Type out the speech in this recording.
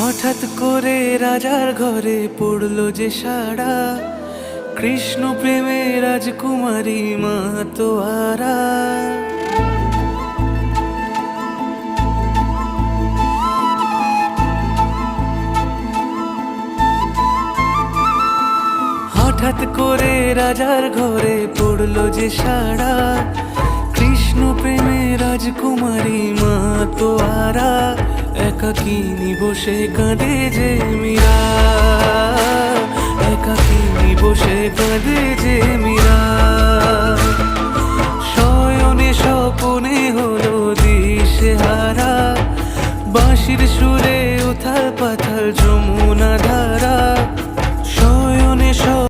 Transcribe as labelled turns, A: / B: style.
A: হঠাৎ করে রাজার ঘরে পড়লো যে সাড়া, কৃষ্ণ প্রেমে রাজকুমারী মাতোয়ারা। হঠাৎ করে রাজার ঘরে পড়লো যে সাড়া, কৃষ্ণ প্রেমে রাজকুমারী মাতোয়ারা। একাকিনী বসে কাঁদে যে মীরা, একাকিনী বসে কাঁদে যে মীরা। শয়নে স্বপনে হলো দিশেহারা, বাঁশির সুরে উথাল পাথাল যমুনা ধারা।